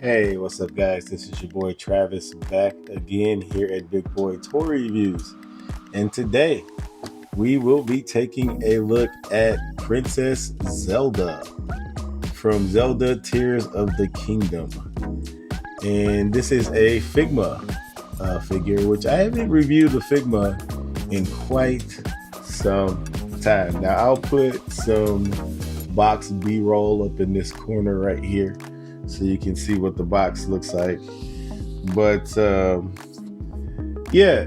Hey, what's up, guys? This is your boy Travis back again here at Big Boy Toy Reviews. And today we will be taking a look at Princess Zelda from Zelda Tears of the Kingdom. And this is a Figma figure, which I haven't reviewed a Figma in quite some time. Now, I'll put some box B-roll up in this corner right here so you can see what the box looks like. But yeah,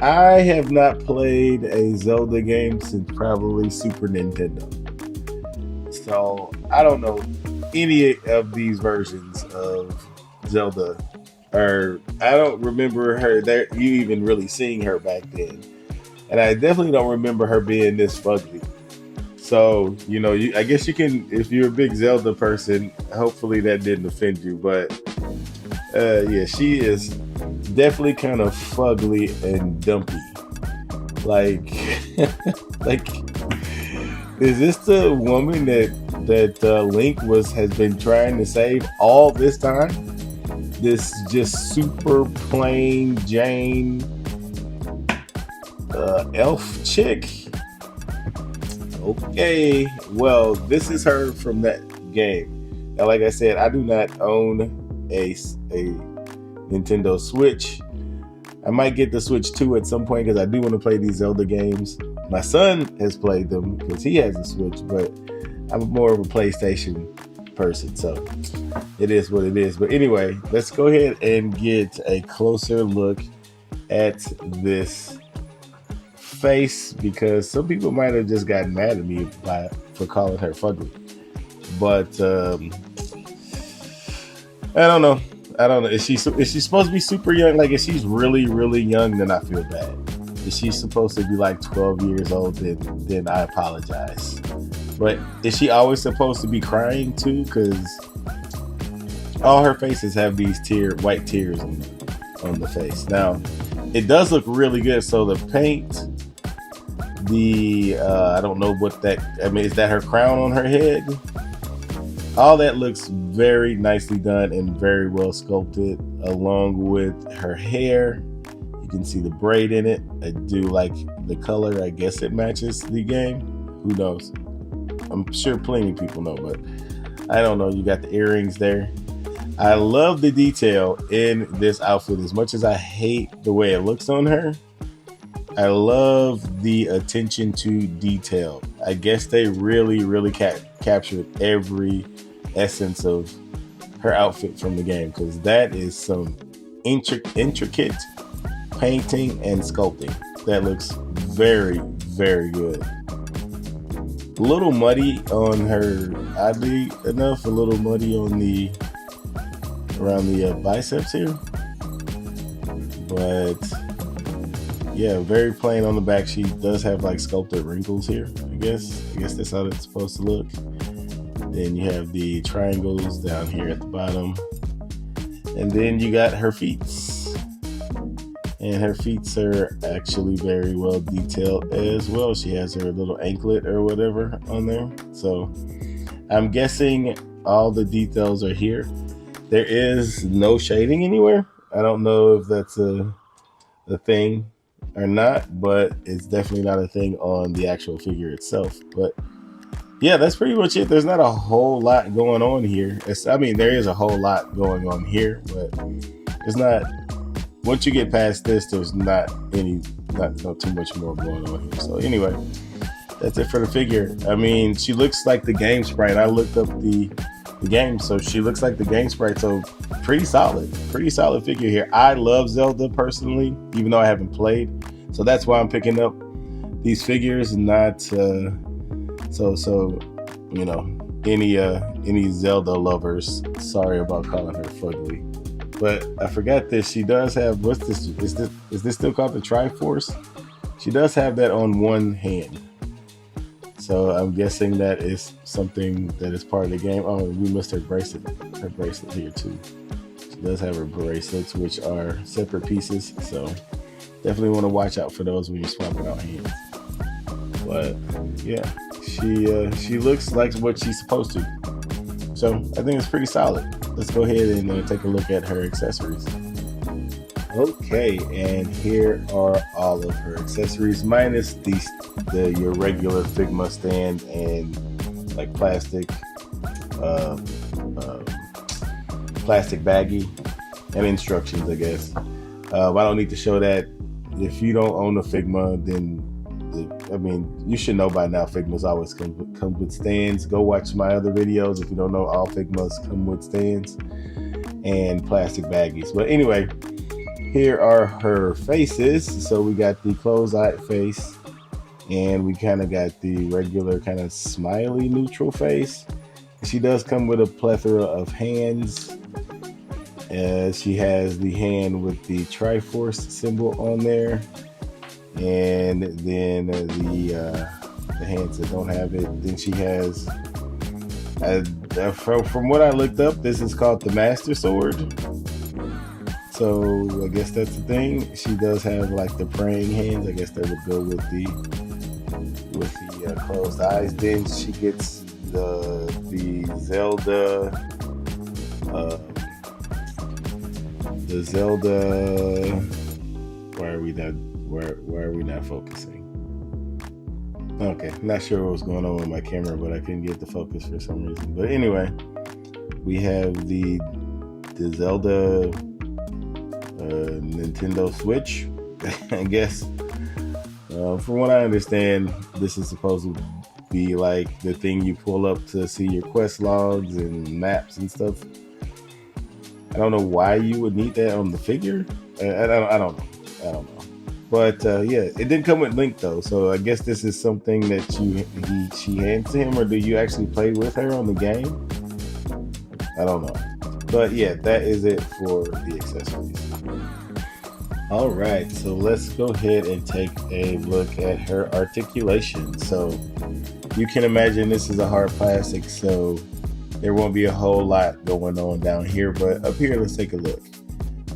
I have not played a Zelda game since probably Super Nintendo. So I don't know any of these versions of Zelda. Or I don't remember her there, you even really seeing her back then. And I definitely don't remember her being this fugly. So, I guess you can, if you're a big Zelda person, hopefully that didn't offend you. But yeah, she is definitely kind of fugly and dumpy. Like, like, is this the woman that Link has been trying to save all this time? This just super plain Jane elf chick. Okay, well, this is her from that game. Now, like I said, I do not own a Nintendo Switch. I might get the Switch 2 at some point because I do want to play these Zelda games. My son has played them because he has a Switch, but I'm more of a PlayStation person, so it is what it is. But anyway, let's go ahead and get a closer look at this face, because some people might have just gotten mad at me for calling her fugly. But I don't know. Is she supposed to be super young? Like, if she's really, really young, then I feel bad. If she's supposed to be like 12 years old, then I apologize. But is she always supposed to be crying too? Because all her faces have these white tears on the face. Now, it does look really good. So the paint, I don't know what that, is that her crown on her head? All that looks very nicely done and very well sculpted, along with her hair. You can see the braid in it. I do like the color. I guess it matches the game. Who knows? I'm sure plenty of people know, but I don't know. You got the earrings there. I love the detail in this outfit. As much as I hate the way it looks on her, I love the attention to detail. I guess they really, really captured every essence of her outfit from the game, because that is some intricate painting and sculpting that looks very, very good. A little muddy on her, oddly enough, a little muddy on around the biceps here, but yeah, very plain on the back. She does have like sculpted wrinkles here. I guess that's how it's supposed to look. Then you have the triangles down here at the bottom, and then you got her feet. And her feet are actually very well detailed as well. She has her little anklet or whatever on there. So I'm guessing all the details are here. There is no shading anywhere. I don't know if that's a thing or not, but it's definitely not a thing on the actual figure itself. But yeah, that's pretty much it. There's not a whole lot going on here. There is a whole lot going on here, but it's not. Once you get past this, there's not too much more going on here. So anyway, that's it for the figure. She looks like the game sprite. I looked up the game, so she looks like the game sprite. So pretty solid figure here. I love Zelda personally, even though I haven't played. So that's why I'm picking up these figures, and not any Zelda lovers. Sorry about calling her fugly. But I forgot this. She does have, what's this? Is this still called the Triforce? She does have that on one hand. So I'm guessing that is something that is part of the game. Oh, we missed her bracelet. Her bracelet here too. She does have her bracelets, which are separate pieces. So definitely want to watch out for those when you're swapping out hands. But yeah, she looks like what she's supposed to. So I think it's pretty solid. Let's go ahead and take a look at her accessories. Okay, and here are all of her accessories, minus your regular Figma stand and like plastic baggie and instructions, I guess. I don't need to show that. If you don't own a Figma, then I mean, you should know by now Figmas always come with stands. Go watch my other videos if you don't know all Figmas come with stands and plastic baggies. But anyway, here are her faces. So we got the closed-eyed face, and we kind of got the regular kind of smiley neutral face. She does come with a plethora of hands. She has the hand with the Triforce symbol on there, and then the hands that don't have it. Then she has, from what I looked up, this is called the Master Sword. So I guess that's the thing. She does have like the praying hands. I guess that would go with the closed eyes. Then she gets the Zelda. The Zelda. Why are we not focusing? Okay, not sure what was going on with my camera, but I couldn't get the focus for some reason. But anyway, we have the Zelda Nintendo Switch, I guess. From what I understand, this is supposed to be like the thing you pull up to see your quest logs and maps and stuff. I don't know why you would need that on the figure. I don't know. But yeah, it didn't come with Link though, so I guess this is something that she hands to him, or do you actually play with her on the game? I don't know. But yeah, that is it for the accessories. All right, so let's go ahead and take a look at her articulation. So you can imagine this is a hard plastic, so there won't be a whole lot going on down here, but up here, let's take a look.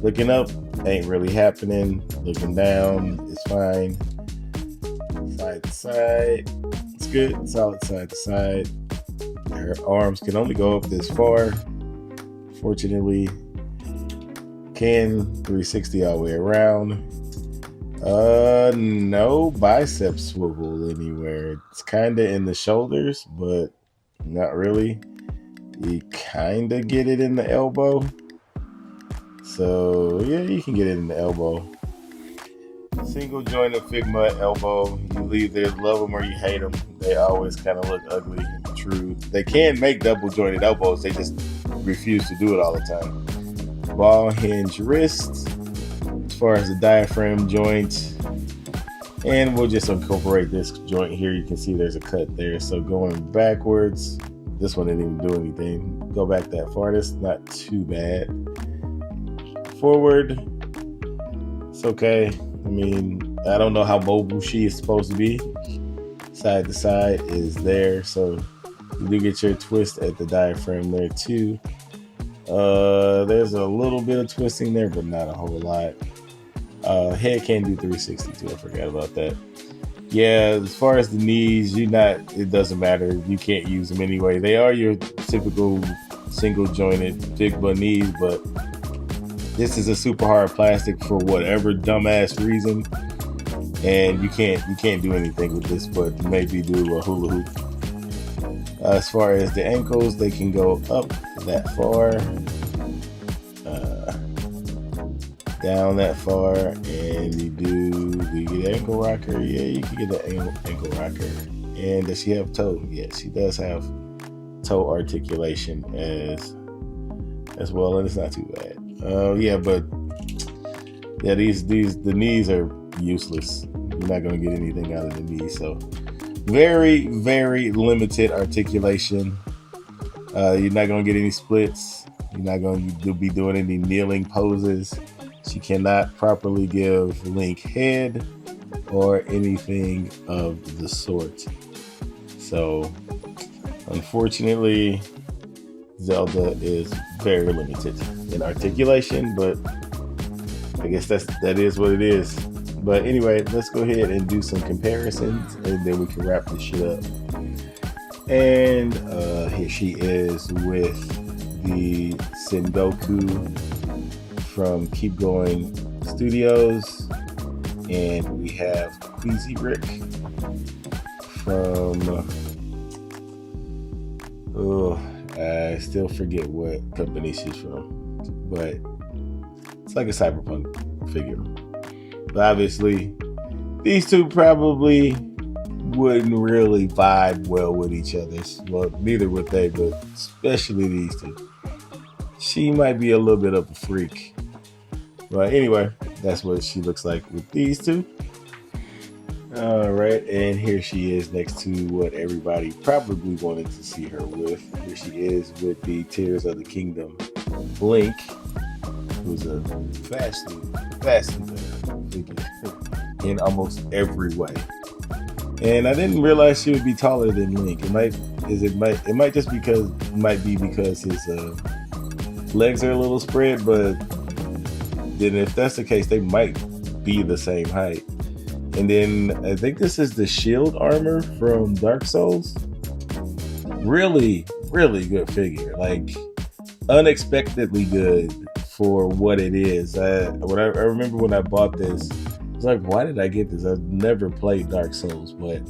Looking up, ain't really happening. Looking down, it's fine. Side to side, it's good. Solid side to side. Her arms can only go up this far. Fortunately, can 360 all the way around. No bicep swivel anywhere. It's kind of in the shoulders, but not really. You kind of get it in the elbow. So yeah, you can get it in the elbow. Single jointed Figma elbow. You either love them or you hate them. They always kind of look ugly. True. They can make double jointed elbows. They just refuse to do it all the time. Ball hinge wrist. As far as the diaphragm joint, and we'll just incorporate this joint here. You can see there's a cut there. So going backwards, this one didn't even do anything. Go back that far. That's not too bad. Forward, it's okay. I mean, I don't know how mobile she is supposed to be. Side to side is there, so you do get your twist at the diaphragm there too. There's a little bit of twisting there, but not a whole lot. Head can do 360 too. I forgot about that. Yeah, as far as the knees, it doesn't matter. You can't use them anyway. They are your typical single jointed Figma knees, but this is a super hard plastic for whatever dumbass reason, and you can't do anything with this, but maybe do a hula hoop. As far as the ankles, they can go up that far, down that far, and do you get an ankle rocker? Yeah, you can get an ankle rocker. And does she have toe? Yeah, she does have toe articulation as well, and it's not too bad. Yeah, but yeah, the knees are useless. You're not gonna get anything out of the knees. So very, very limited articulation. You're not gonna get any splits. You're not gonna be doing any kneeling poses. She cannot properly give Link head or anything of the sort. So unfortunately, Zelda is very limited in articulation, but I guess that is what it is. But anyway, let's go ahead and do some comparisons, and then we can wrap this shit up. And here she is with the Sengoku from Keep Going Studios. And we have Queasy Rick from, I still forget what company she's from, but it's like a cyberpunk figure. But obviously, these two probably wouldn't really vibe well with each other. Well, neither would they, but especially these two. She might be a little bit of a freak. But anyway, that's what she looks like with these two. All right, and here she is next to what everybody probably wanted to see her with. Here she is with the Tears of the Kingdom Blink, who's a vastly better figure in almost every way. And I didn't realize she would be taller than Link. It might just be because his legs are a little spread, but then if that's the case, they might be the same height. And then I think this is the shield armor from Dark Souls. Really, really good figure. Like, unexpectedly good for what it is. I remember when I bought this, I was like, why did I get this? I've never played Dark Souls, but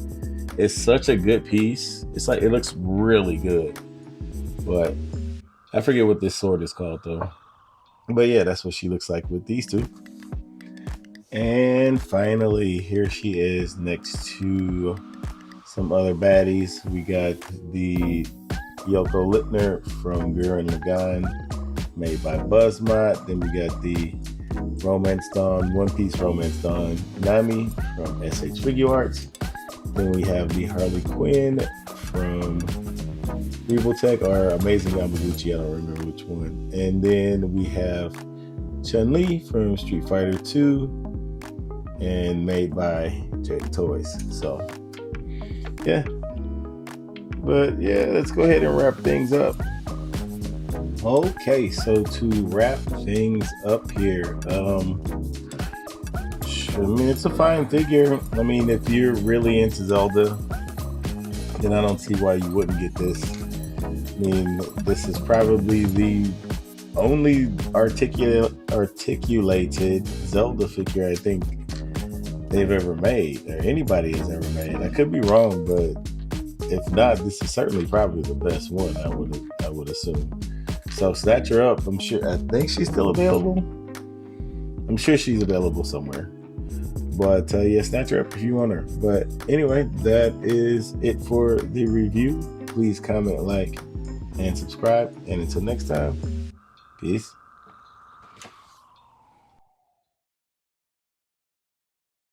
it's such a good piece. It's like, it looks really good. But I forget what this sword is called though. But yeah, that's what she looks like with these two. And finally, here she is next to some other baddies. We got the Yoko Littner from Gurren Lagann, made by Buzzmot. Then we got the Romance Dawn, One Piece Romance Dawn Nami from SH Figure Arts. Then we have the Harley Quinn from Tech or Amazing Yamaguchi, I don't remember which one. And then we have Chun-Li from Street Fighter 2 and made by Jake Toys. So yeah, but yeah, let's go ahead and wrap things up. Okay, so to wrap things up here, I mean, it's a fine figure. I mean, if you're really into Zelda, then I don't see why you wouldn't get this. I mean, this is probably the only articulated Zelda figure I think they've ever made, or anybody has ever made. I could be wrong, but if not, this is certainly probably the best one, I would assume. So snatch her up. I think she's still available. I'm sure she's available somewhere. But yeah, snatch her up if you want her. But anyway, that is it for the review. Please comment, like, and subscribe. And until next time, peace.